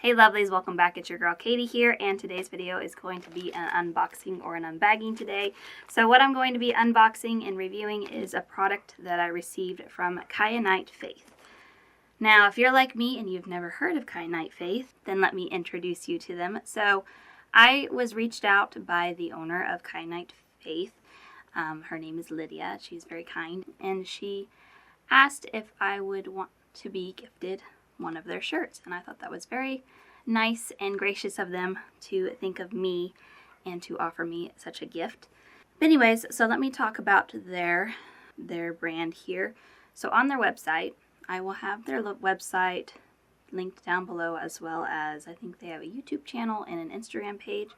Hey lovelies, welcome back. It's your girl Katie here, and today's video is going to be an unboxing or an unbagging today. So what I'm going to be unboxing and reviewing is a product that I received from Kyanite Faith. Now, if you're like me and you've never heard of Kyanite Faith, then let me introduce you to them. So I was reached out by the owner of Kyanite Faith. Her name is Lydia. She's very kind, and she asked if I would want to be gifted one of their shirts, and I thought that was very nice and gracious of them to think of me and to offer me such a gift. But anyways, so let me talk about their brand here. So on their website, I will have their website linked down below, as well as I think they have a YouTube channel and an Instagram page.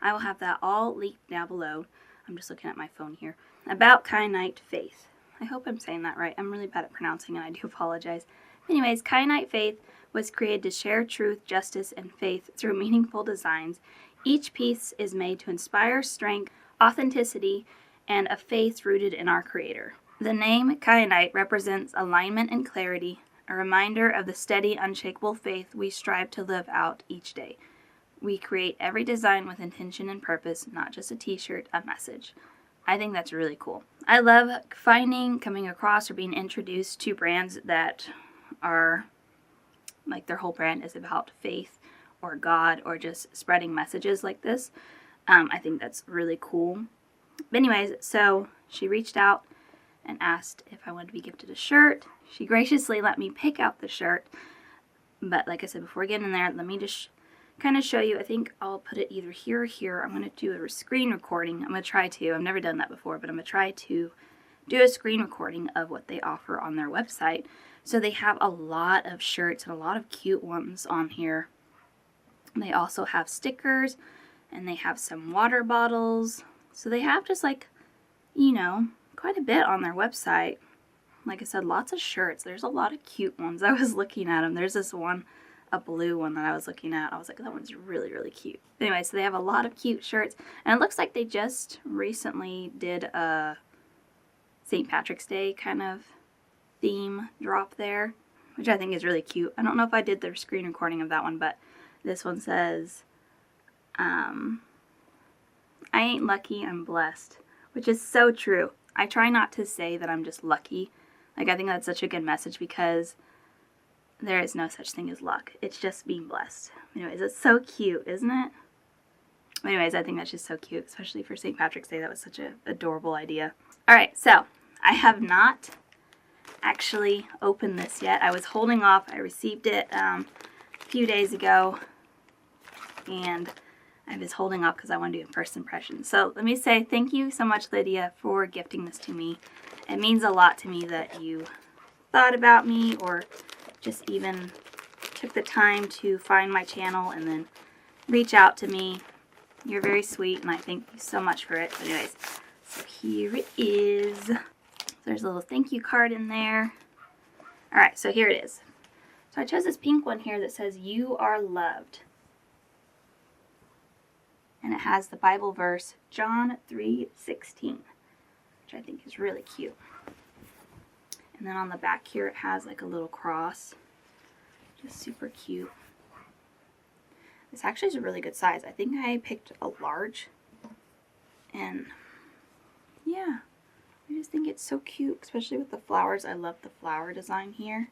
I will have that all linked down below. I'm just looking at my phone here. About Kyanite Faith. I hope I'm saying that right. I'm really bad at pronouncing, and I do apologize. Anyways, Kyanite Faith was created to share truth, justice, and faith through meaningful designs. Each piece is made to inspire strength, authenticity, and a faith rooted in our Creator. The name Kyanite represents alignment and clarity, a reminder of the steady, unshakable faith we strive to live out each day. We create every design with intention and purpose, not just a t-shirt, a message. I think that's really cool. I love coming across or being introduced to brands that are like their whole brand is about faith or God or just spreading messages like this. I think that's really cool. But anyways, so she reached out and asked if I wanted to be gifted a shirt. She graciously let me pick out the shirt. But like I said, before getting in there, let me just kind of show you. I think I'll put it either here or here. I'm going to do a screen recording. I'm going to try to. I've never done that before, but I'm going to try to do a screen recording of what they offer on their website. So they have a lot of shirts and a lot of cute ones on here. They also have stickers, and they have some water bottles. So they have just like, you know, quite a bit on their website. Like I said, lots of shirts. There's a lot of cute ones. I was looking at them. There's this one, a blue one that I was looking at. I was like, that one's really, really cute. Anyway, so they have a lot of cute shirts. And it looks like they just recently did a St. Patrick's Day kind of theme drop there, which I think is really cute. I don't know if I did the screen recording of that one, but this one says, I ain't lucky, I'm blessed, which is so true. I try not to say that I'm just lucky. Like, I think that's such a good message, because there is no such thing as luck. It's just being blessed. Anyways, it's so cute, isn't it? Anyways, I think that's just so cute, especially for St. Patrick's Day. That was such an adorable idea. Alright, so I have not actually opened this yet. I was holding off. I received it a few days ago, and I was holding off because I want to do a first impression. So let me say thank you so much, Lydia, for gifting this to me. It means a lot to me that you thought about me, or just even took the time to find my channel and then reach out to me. You're very sweet, and I thank you so much for it. But anyways, so here it is. There's a little thank you card in there. Alright, so here it is. So I chose this pink one here that says, "You are loved." And it has the Bible verse, John 3:16, which I think is really cute. And then on the back here, it has like a little cross. Just super cute. This actually is a really good size. I think I picked a large. And yeah, I just think it's so cute, especially with the flowers. I love the flower design here.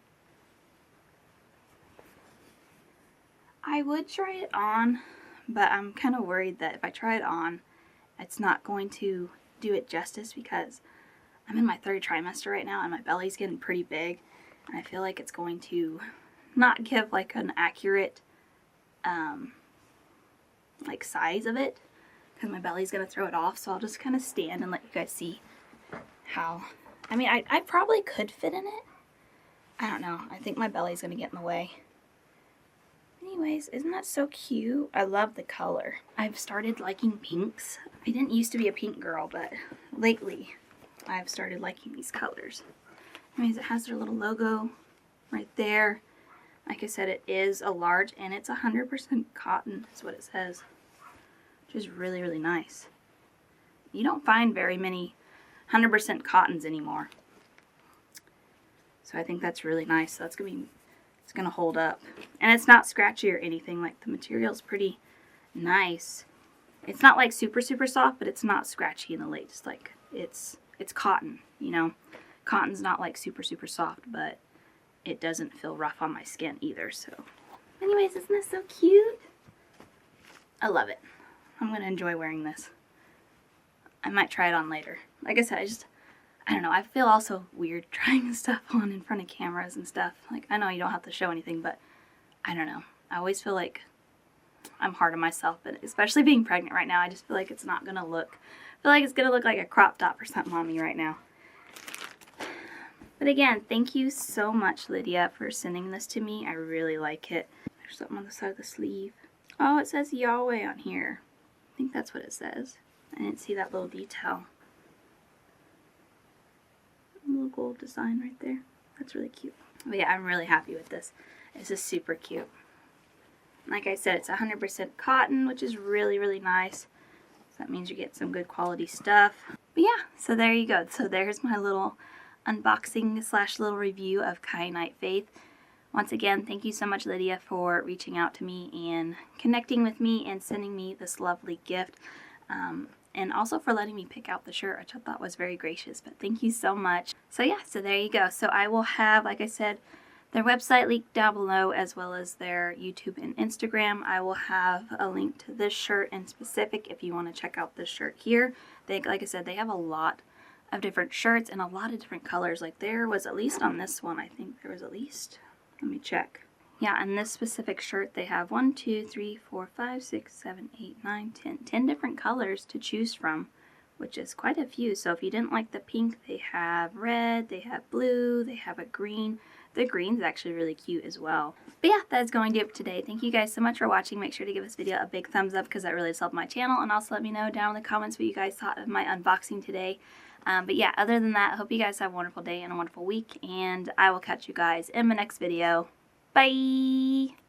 I would try it on, but I'm kind of worried that if I try it on, it's not going to do it justice, because I'm in my third trimester right now and my belly's getting pretty big, and I feel like it's going to not give like an accurate like size of it, because my belly's going to throw it off. So I'll just kind of stand and let you guys see how, I mean, I probably could fit in it. I don't know. I think my belly's going to get in the way. Anyways, isn't that so cute? I love the color. I've started liking pinks. I didn't used to be a pink girl, but lately I've started liking these colors. Anyways, it has their little logo right there. Like I said, it is a large, and it's 100% cotton is what it says, which is really, really nice. You don't find very many 100% cottons anymore. So I think that's really nice. So that's going to be it's going to hold up. And it's not scratchy or anything. Like, the material's pretty nice. It's not like super soft, but it's not scratchy in the lace. Like, it's cotton, you know. Cotton's not like super soft, but it doesn't feel rough on my skin either. So anyways, isn't this so cute? I love it. I'm going to enjoy wearing this. I might try it on later. Like I said, I don't know. I feel also weird trying stuff on in front of cameras and stuff. Like, I know you don't have to show anything, but I don't know. I always feel like I'm hard on myself, but especially being pregnant right now, I just feel like it's not going to look, I feel like it's going to look like a crop top or something on me right now. But again, thank you so much, Lydia, for sending this to me. I really like it. There's something on the side of the sleeve. Oh, it says Yahweh on here. I think that's what it says. I didn't see that little detail. A little gold design right there. That's really cute. But yeah, I'm really happy with this. This is super cute. Like I said, it's 100% cotton, which is really, really nice. So that means you get some good quality stuff. But yeah, so there you go. So there's my little unboxing / little review of Kyanite Faith. Once again, thank you so much, Lydia, for reaching out to me and connecting with me and sending me this lovely gift. And also for letting me pick out the shirt, which I thought was very gracious. But thank you so much. So yeah, so there you go. So I will have, like I said, their website linked down below, as well as their YouTube and Instagram. I will have a link to this shirt in specific if you want to check out this shirt here. Like I said, they have a lot of different shirts and a lot of different colors. Like, there was, at least on this one, I think there was at least, let me check. Yeah, on this specific shirt, they have 1, 2, 3, 4, 5, 6, 7, 8, 9, 10 different colors to choose from, which is quite a few. So if you didn't like the pink, they have red, they have blue, they have a green. The green's actually really cute as well. But yeah, that's going to do it for today. Thank you guys so much for watching. Make sure to give this video a big thumbs up because that really does help my channel. And also let me know down in the comments what you guys thought of my unboxing today. But yeah, other than that, I hope you guys have a wonderful day and a wonderful week. And I will catch you guys in my next video. Bye!